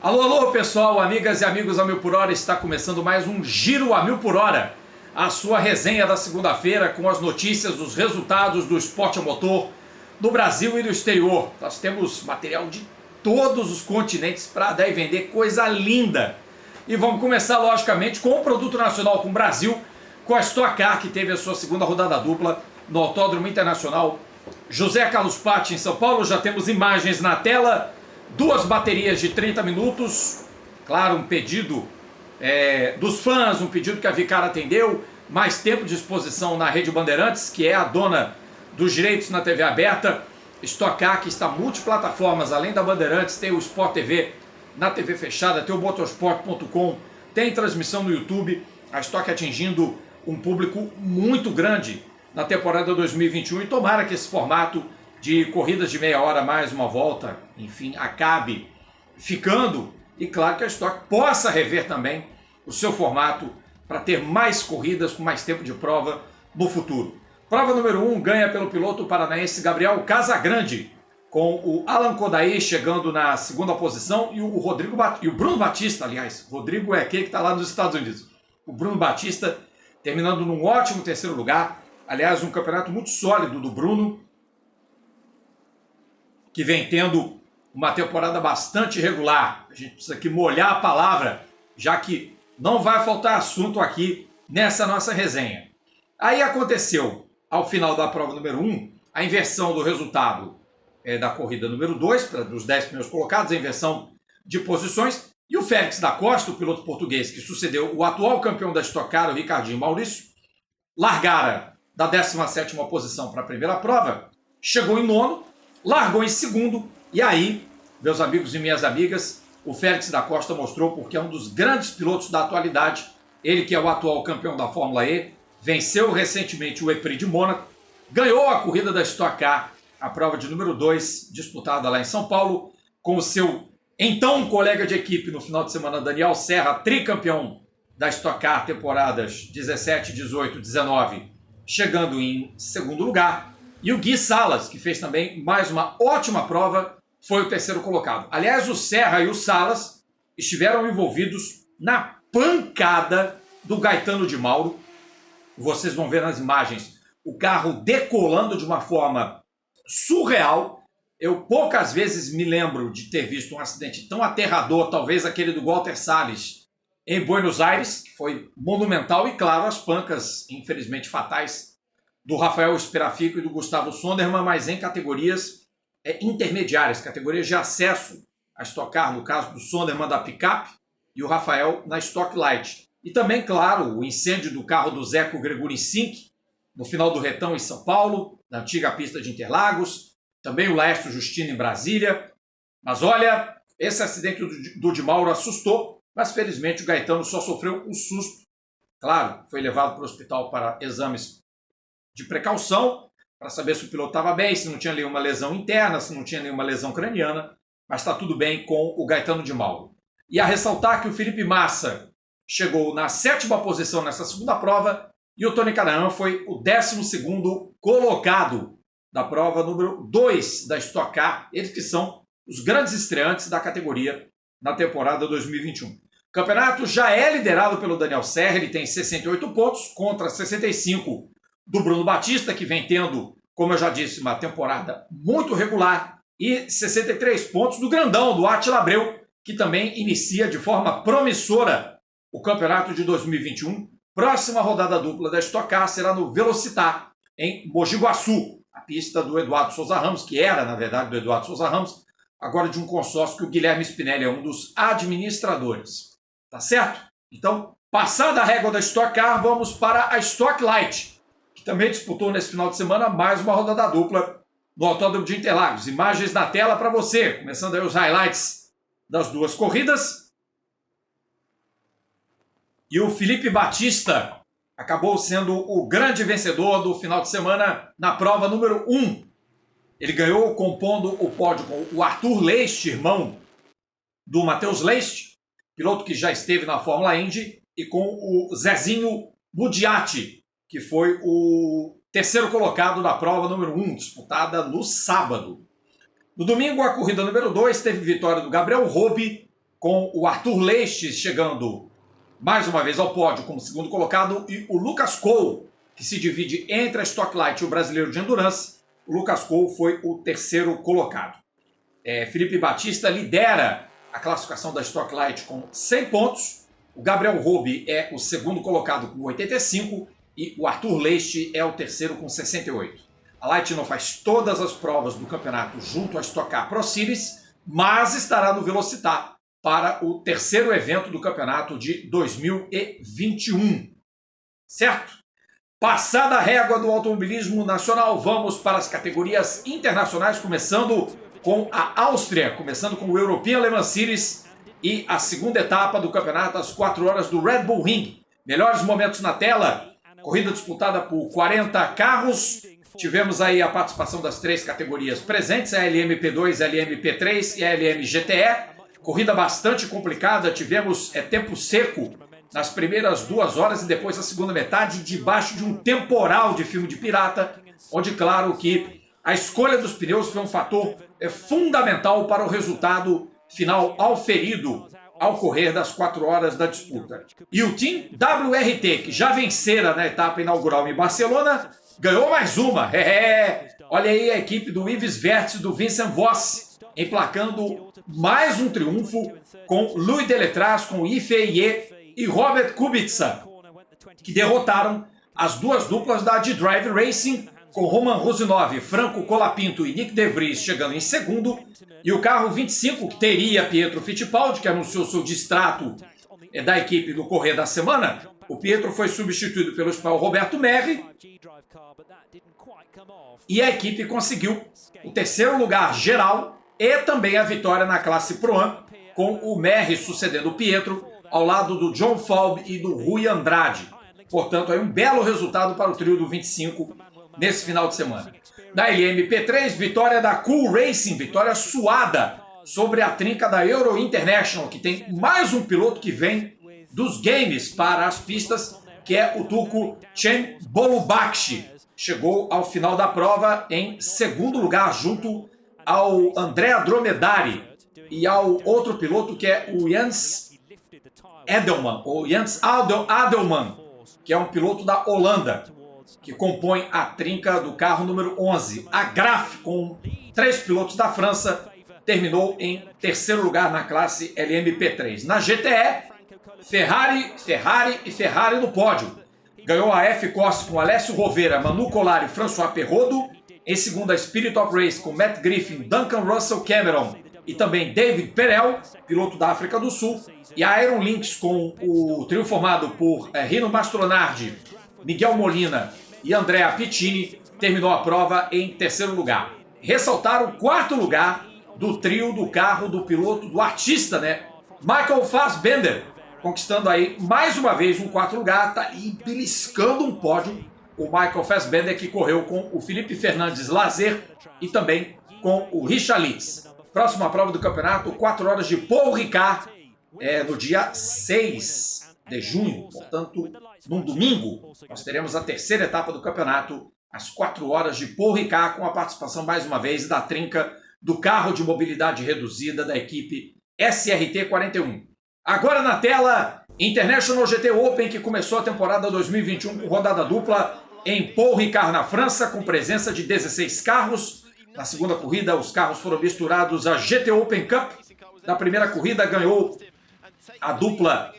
Alô, alô, pessoal, amigas e amigos a mil por hora, está começando mais um Giro a Mil por Hora, a sua resenha da segunda-feira com as notícias, os resultados do esporte a motor no Brasil e no exterior. Nós temos material de todos os continentes para dar e vender, coisa linda. E vamos começar, logicamente, com o produto nacional, com o Brasil, com a Stock Car, que teve a sua segunda rodada dupla no Autódromo Internacional José Carlos Patti, em São Paulo. Já temos imagens na tela. Duas baterias de 30 minutos, claro, um pedido dos fãs, um pedido que a Vicar atendeu, mais tempo de exposição na Rede Bandeirantes, que é a dona dos direitos na TV aberta. Stock Car, que está multiplataformas, além da Bandeirantes, tem o Sport TV na TV fechada, tem o motorsport.com, tem transmissão no YouTube. A Stock atingindo um público muito grande na temporada 2021 e tomara que esse formato de corridas de meia hora mais uma volta, enfim, acabe ficando, e claro que a Stock possa rever também o seu formato para ter mais corridas com mais tempo de prova no futuro. Prova número 1 ganha pelo piloto paranaense Gabriel Casagrande, com o Alan Kodair chegando na segunda posição e o Bruno Batista, aliás, Rodrigo é aquele que está lá nos Estados Unidos. O Bruno Batista terminando num ótimo terceiro lugar, aliás, um campeonato muito sólido do Bruno, que vem tendo uma temporada bastante regular. A gente precisa aqui molhar a palavra, já que não vai faltar assunto aqui nessa nossa resenha. Aí aconteceu, ao final da prova número 1, a inversão do resultado da corrida número 2, dos 10 primeiros colocados, a inversão de posições, e o Félix da Costa, o piloto português que sucedeu o atual campeão da Stock Car, o Ricardinho Maurício, largara da 17ª posição para a primeira prova, chegou em nono, largou em segundo, e aí, meus amigos e minhas amigas, o Félix da Costa mostrou porque é um dos grandes pilotos da atualidade. Ele que é o atual campeão da Fórmula E, venceu recentemente o E-Prix de Mônaco, ganhou a corrida da Stock Car, a prova de número 2, disputada lá em São Paulo, com o seu então colega de equipe no final de semana, Daniel Serra, tricampeão da Stock Car, temporadas 17, 18, 19, chegando em segundo lugar. E o Gui Salas, que fez também mais uma ótima prova, foi o terceiro colocado. Aliás, o Serra e o Salas estiveram envolvidos na pancada do Gaetano de Mauro. Vocês vão ver nas imagens o carro decolando de uma forma surreal. Eu poucas vezes me lembro de ter visto um acidente tão aterrador, talvez aquele do Walter Salles em Buenos Aires, que foi monumental, e claro, as pancas, infelizmente fatais, do Rafael Esperafico e do Gustavo Sondermann, mas em categorias intermediárias, categorias de acesso a Stock Car, no caso do Sondermann da picape e o Rafael na Stock Light. E também, claro, o incêndio do carro do Zeco Greguri Sink, no final do retão em São Paulo, na antiga pista de Interlagos, também o Laércio Justino em Brasília. Mas olha, esse acidente do de Mauro assustou, mas felizmente o Gaetano só sofreu um susto. Claro, foi levado para o hospital para exames de precaução, para saber se o piloto estava bem, se não tinha nenhuma lesão interna, se não tinha nenhuma lesão craniana, mas está tudo bem com o Gaetano de Mauro. E a ressaltar que o Felipe Massa chegou na 7ª posição nessa segunda prova e o Tony Kanaan foi o 12º colocado da prova número 2 da Stock Car, eles que são os grandes estreantes da categoria na temporada 2021. O campeonato já é liderado pelo Daniel Serra, ele tem 68 pontos contra 65 do Bruno Batista, que vem tendo, como eu já disse, uma temporada muito regular, e 63 pontos do grandão, do Átila Abreu, que também inicia de forma promissora o campeonato de 2021. Próxima rodada dupla da Stock Car será no Velocitar, em Mogi Guaçu, a pista do Eduardo Souza Ramos, que era, na verdade, do Eduardo Souza Ramos, agora de um consórcio que o Guilherme Spinelli é um dos administradores. Tá certo? Então, passada a régua da Stock Car, vamos para a Stock Light, que também disputou nesse final de semana mais uma rodada dupla no Autódromo de Interlagos. Imagens na tela para você, começando aí os highlights das duas corridas. E o Felipe Batista acabou sendo o grande vencedor do final de semana na prova número 1. Ele ganhou compondo o pódio com o Arthur Leist, irmão do Matheus Leist, piloto que já esteve na Fórmula Indy, e com o Zezinho Budiatti, que foi o terceiro colocado da prova número 1, disputada no sábado. No domingo, a corrida número 2 teve vitória do Gabriel Robe, com o Arthur Leite chegando mais uma vez ao pódio como segundo colocado e o Lucas Cole, que se divide entre a Stock Light e o brasileiro de Endurance. O Lucas Cole foi o terceiro colocado. Felipe Batista lidera a classificação da Stock Light com 100 pontos. O Gabriel Robe é o segundo colocado com 85 e o Arthur Leite é o terceiro com 68. A Light não faz todas as provas do campeonato junto à Stock Car Pro Series, mas estará no Velocitar para o terceiro evento do campeonato de 2021. Certo? Passada a régua do automobilismo nacional, vamos para as categorias internacionais, começando com a Áustria, começando com o European Le Mans Series e a segunda etapa do campeonato às 4 horas do Red Bull Ring. Melhores momentos na tela, corrida disputada por 40 carros. Tivemos aí a participação das 3 categorias presentes, a LMP2, a LMP3 e a LMGTE. Corrida bastante complicada, tivemos tempo seco nas primeiras 2 horas e depois a segunda metade debaixo de um temporal de filme de pirata, onde claro que a escolha dos pneus foi um fator fundamental para o resultado final auferido ao correr das 4 horas da disputa. E o Team WRT, que já vencera na etapa inaugural em Barcelona, ganhou mais uma. Olha aí a equipe do Yves Wertz e do Vincent Voss emplacando mais um triunfo com Louis Deletraz, com Yifei e Robert Kubica, que derrotaram as 2 duplas da D-Drive Racing, com Roman Rusinov, Franco Colapinto e Nick De Vries chegando em segundo, e o carro 25, que teria Pietro Fittipaldi, que anunciou seu distrato da equipe no correr da semana. O Pietro foi substituído pelo espanhol Roberto Merri, e a equipe conseguiu o terceiro lugar geral e também a vitória na classe Pro-Am, com o Merri sucedendo o Pietro, ao lado do John Falb e do Rui Andrade. Portanto, aí um belo resultado para o trio do 25 nesse final de semana. Na LMP3, vitória da Cool Racing, vitória suada sobre a trinca da Euro International, que tem mais um piloto que vem dos games para as pistas, que é o turco Cem Bolubakshi. Chegou ao final da prova em segundo lugar, junto ao Andrea Dromedari e ao outro piloto que é o Jens Edelman, ou Jens Adelman, que é um piloto da Holanda, que compõe a trinca do carro número 11. A Graf, com 3 pilotos da França, terminou em terceiro lugar na classe LMP3. Na GTE, Ferrari no pódio. Ganhou a F-Corse com Alessio Rovera, Manu Colari e François Perrodo. Em segunda, a Spirit of Race com Matt Griffin, Duncan Russell Cameron e também David Perel, piloto da África do Sul. E a Iron Lynx com o trio formado por Rino Mastronardi, Miguel Molina e Andrea Pittini terminou a prova em terceiro lugar. Ressaltar o quarto lugar do trio do carro do piloto, do artista, né? Michael Fassbender, conquistando aí mais uma vez um quarto lugar, tá aí beliscando um pódio. O Michael Fassbender, que correu com o Felipe Fernandes Lazer e também com o Richard Litz. Próxima prova do campeonato, 4 horas de Paul Ricard, no dia 6 de junho, portanto, num domingo, nós teremos a terceira etapa do campeonato, às 4 horas de Paul Ricard, com a participação, mais uma vez, da trinca do carro de mobilidade reduzida da equipe SRT 41. Agora na tela, International GT Open, que começou a temporada 2021 com rodada dupla em Paul Ricard, na França, com presença de 16 carros. Na segunda corrida, os carros foram misturados à GT Open Cup. Na primeira corrida, ganhou a dupla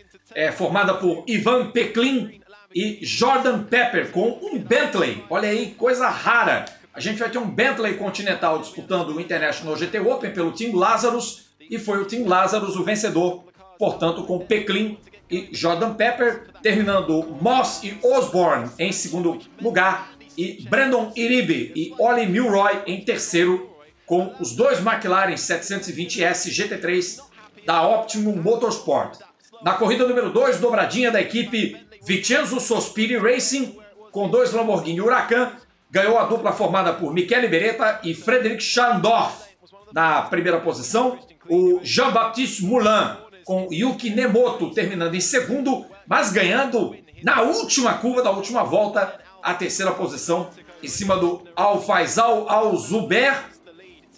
formada por Ivan Peklin e Jordan Pepper, com um Bentley. Olha aí, coisa rara. A gente vai ter um Bentley Continental disputando o International GT Open pelo Team Lazarus, e foi o Team Lazarus o vencedor, portanto, com Peklin e Jordan Pepper, terminando Moss e Osborne em segundo lugar, e Brandon Iribe e Ollie Milroy em terceiro, com os 2 McLaren 720S GT3 da Optimum Motorsport. Na corrida número 2, dobradinha da equipe Vincenzo Sospiri Racing, com 2 Lamborghini Huracan, ganhou a dupla formada por Michele Beretta e Frederic Schandorf. Na primeira posição, o Jean-Baptiste Moulin, com Yuki Nemoto terminando em segundo, mas ganhando na última curva da última volta a terceira posição, em cima do Al-Faisal Al-Zuber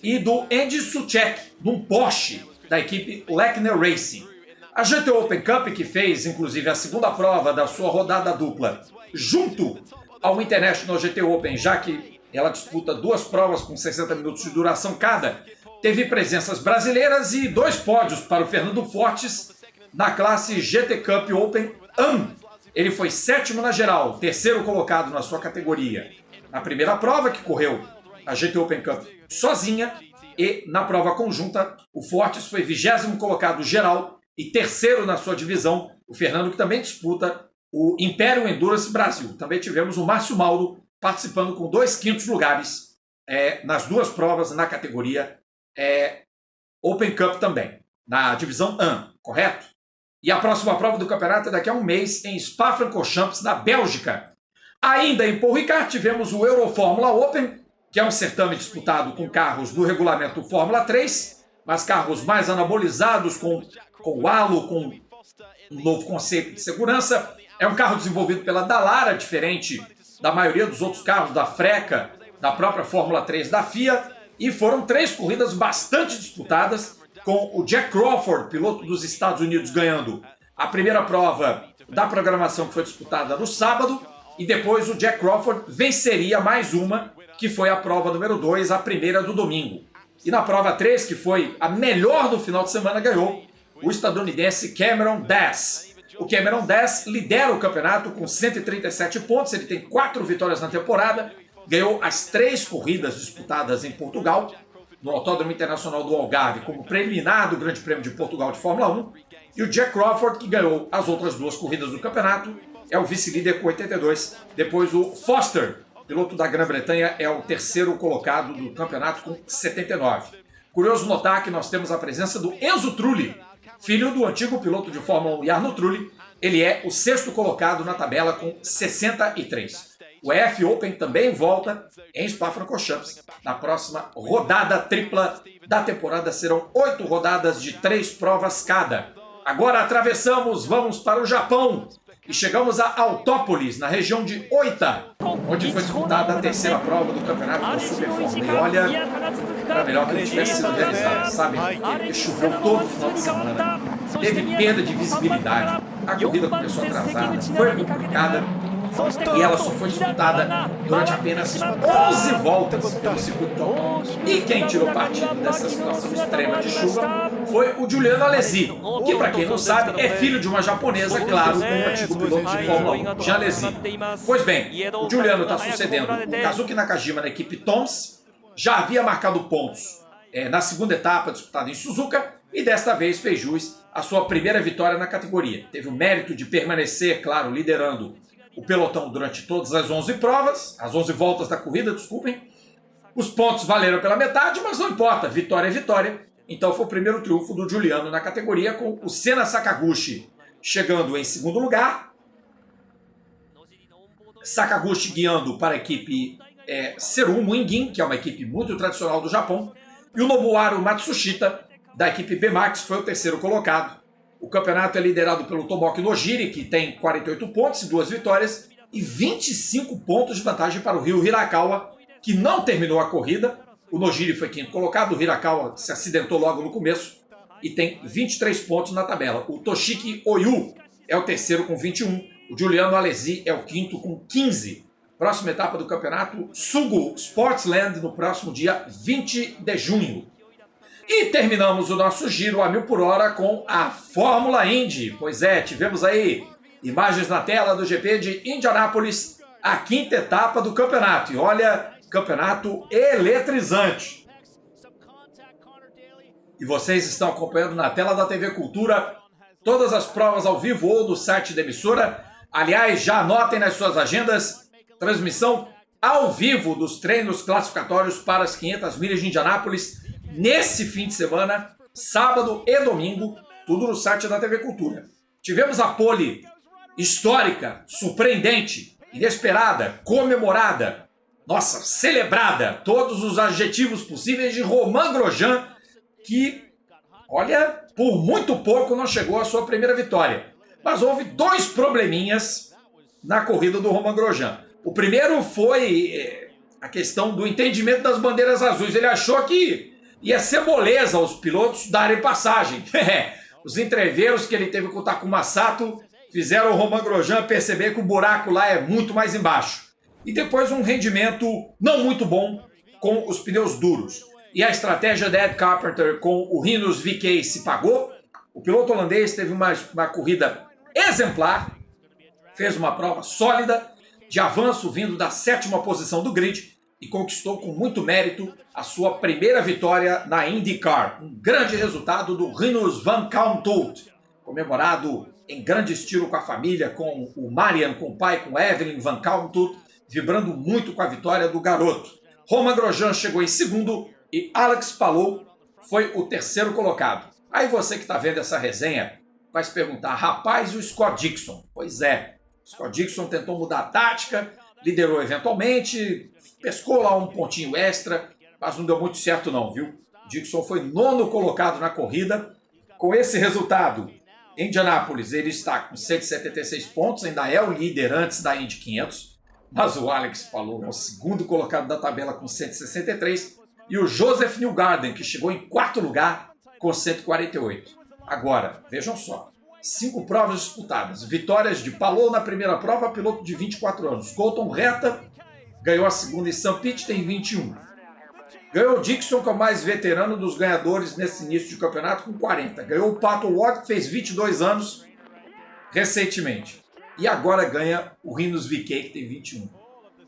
e do Andy Suchek, num Porsche da equipe Lechner Racing. A GT Open Cup, que fez inclusive a segunda prova da sua rodada dupla junto ao International GT Open, já que ela disputa duas provas com 60 minutos de duração cada, teve presenças brasileiras e 2 pódios para o Fernando Fortes na classe GT Cup Open AM. Ele foi 7º na geral, 3º colocado na sua categoria na primeira prova, que correu a GT Open Cup sozinha, e na prova conjunta o Fortes foi 20º colocado geral e 3º na sua divisão. O Fernando, que também disputa o Imperial Endurance Brasil. Também tivemos o Márcio Mauro participando com 2 quintos lugares nas 2 provas na categoria Open Cup também, na divisão AM, correto? E a próxima prova do campeonato é daqui a um mês em Spa-Francorchamps, na Bélgica. Ainda em Paul Ricard tivemos o Eurofórmula Open, que é um certame disputado com carros do regulamento Fórmula 3, mas carros mais anabolizados, com halo, com um novo conceito de segurança. É um carro desenvolvido pela Dallara, diferente da maioria dos outros carros da Freca, da própria Fórmula 3 da FIA, e foram 3 corridas bastante disputadas, com o Jack Crawford, piloto dos Estados Unidos, ganhando a primeira prova da programação, que foi disputada no sábado, e depois o Jack Crawford venceria mais uma, que foi a prova número 2, a primeira do domingo. E na prova 3, que foi a melhor do final de semana, ganhou o estadunidense Cameron Diaz. O Cameron Diaz lidera o campeonato com 137 pontos, ele tem 4 vitórias na temporada, ganhou as 3 corridas disputadas em Portugal, no Autódromo Internacional do Algarve, como preliminar do Grande Prêmio de Portugal de Fórmula 1, e o Jack Crawford, que ganhou as outras 2 corridas do campeonato, é o vice-líder com 82. Depois o Foster, piloto da Grã-Bretanha, é o 3º colocado do campeonato com 79. Curioso notar que nós temos a presença do Enzo Trulli, filho do antigo piloto de Fórmula 1 Jarno Trulli. Ele é o 6º colocado na tabela com 63. O EF Open também volta em Spa-Francorchamps. Na próxima rodada tripla da temporada serão 8 rodadas de 3 provas cada. Agora atravessamos, vamos para o Japão e chegamos a Autópolis, na região de Oita, onde foi disputada a 3ª prova do campeonato da Super Fórmula. E olha, era melhor que não tivesse sido realizada, sabe? Porque choveu todo o final de semana, teve perda de visibilidade, a corrida começou atrasada, foi complicada. E ela só foi disputada durante apenas 11 voltas pelo circuito de Autópolis. E quem tirou partido dessa situação extrema de chuva foi o Giuliano Alesi, que, para quem não sabe, é filho de uma japonesa, claro, com um antigo piloto de Fórmula 1, Jean Alesi. Pois bem, o Giuliano está sucedendo o Kazuki Nakajima na equipe Toms, já havia marcado pontos na segunda etapa disputada em Suzuka, e desta vez fez jus à sua primeira vitória na categoria. Teve o mérito de permanecer, claro, liderando o pelotão durante todas as 11 provas, as 11 voltas da corrida, desculpem. Os pontos valeram pela metade, mas não importa, vitória é vitória. Então foi o primeiro triunfo do Giuliano na categoria, com o Sena Sakaguchi chegando em 2º lugar. Sakaguchi guiando para a equipe Serum Wingin, que é uma equipe muito tradicional do Japão. E o Nobuharu Matsushita, da equipe B-Max, foi o 3º colocado. O campeonato é liderado pelo Tomoki Nojiri, que tem 48 pontos e 2 vitórias, e 25 pontos de vantagem para o Ryu Hirakawa, que não terminou a corrida. O Nojiri foi 5º colocado, o Hirakawa se acidentou logo no começo e tem 23 pontos na tabela. O Toshiki Oyu é o 3º com 21, o Giuliano Alesi é o 5º com 15. Próxima etapa do campeonato, Sugo Sportsland, no próximo dia 20 de junho. E terminamos o nosso giro a 1000 por hora com a Fórmula Indy. Pois é, tivemos aí imagens na tela do GP de Indianápolis, a 5ª etapa do campeonato. E olha, campeonato eletrizante. E vocês estão acompanhando na tela da TV Cultura todas as provas ao vivo ou do site da emissora. Aliás, já anotem nas suas agendas, transmissão ao vivo dos treinos classificatórios para as 500 milhas de Indianápolis, nesse fim de semana, sábado e domingo, tudo no site da TV Cultura. Tivemos a pole histórica, surpreendente, inesperada, comemorada, nossa, celebrada, todos os adjetivos possíveis de Romain Grosjean, que, olha, por muito pouco não chegou à sua primeira vitória. Mas houve 2 probleminhas na corrida do Romain Grosjean. O primeiro foi a questão do entendimento das bandeiras azuis. Ele achou que ia ser moleza aos pilotos darem passagem. Os entreveiros que ele teve com o Takuma Sato fizeram o Romain Grosjean perceber que o buraco lá é muito mais embaixo. E depois um rendimento não muito bom com os pneus duros. E a estratégia de Ed Carpenter com o Rinus VeeKay se pagou. O piloto holandês teve uma corrida exemplar, fez uma prova sólida, de avanço vindo da 7ª posição do grid e conquistou com muito mérito a sua primeira vitória na IndyCar. Um grande resultado do Rinus van Kalmthout, comemorado em grande estilo com a família, com o Marian, com o pai, com Evelyn van Kalmthout, vibrando muito com a vitória do garoto. Romain Grosjean chegou em segundo e Alex Palou foi o terceiro colocado. Aí você que está vendo essa resenha vai se perguntar, rapaz, o Scott Dixon? Pois é, o Scott Dixon tentou mudar a tática, liderou eventualmente, pescou lá um pontinho extra, mas não deu muito certo não, viu? Dixon foi 9º colocado na corrida. Com esse resultado, em Indianápolis ele está com 176 pontos, ainda é o líder antes da Indy 500, mas o Alex Palou é o 2º colocado da tabela com 163, e o Joseph Newgarden, que chegou em 4º lugar com 148. Agora, vejam só, 5 provas disputadas, vitórias de Palou na primeira prova, piloto de 24 anos. Colton Herta ganhou a segunda e Sam Pitt tem 21. Ganhou o Dixon, que é o mais veterano dos ganhadores nesse início de campeonato, com 40. Ganhou o Pato Ward, que fez 22 anos recentemente. E agora ganha o Rinus VeeKay, que tem 21.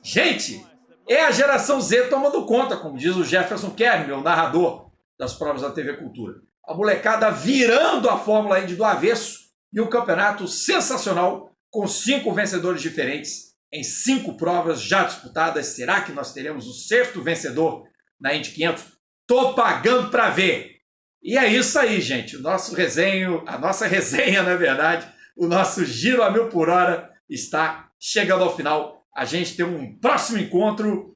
Gente, é a geração Z tomando conta, como diz o Jefferson Kern, meu narrador das provas da TV Cultura. A molecada virando a Fórmula Indy do avesso e um campeonato sensacional com 5 vencedores diferentes em 5 provas já disputadas. Será que nós teremos o 6º vencedor na Indy 500? Tô pagando para ver. E é isso aí, gente. O nosso resenho, a nossa resenha, na verdade, o nosso giro a 1000 por hora está chegando ao final. A gente tem um próximo encontro,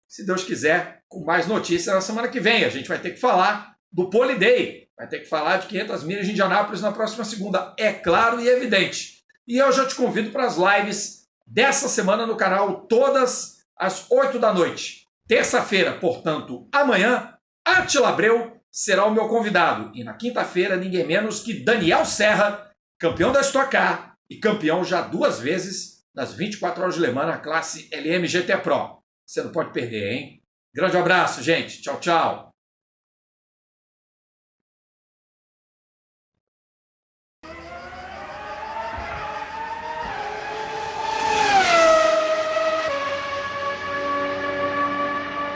se Deus quiser, com mais notícias na semana que vem. A gente vai ter que falar do Pole Day, vai ter que falar de 500 milhas de Indianápolis na próxima segunda, é claro e evidente. E eu já te convido para as lives dessa semana no canal, todas às 8 da noite. Terça-feira, portanto, amanhã, Átila Abreu será o meu convidado. E na quinta-feira, ninguém menos que Daniel Serra, campeão da Stock Car e campeão já 2 vezes nas 24 horas de Le Mans na classe LM GT Pro. Você não pode perder, hein? Grande abraço, gente. Tchau, tchau.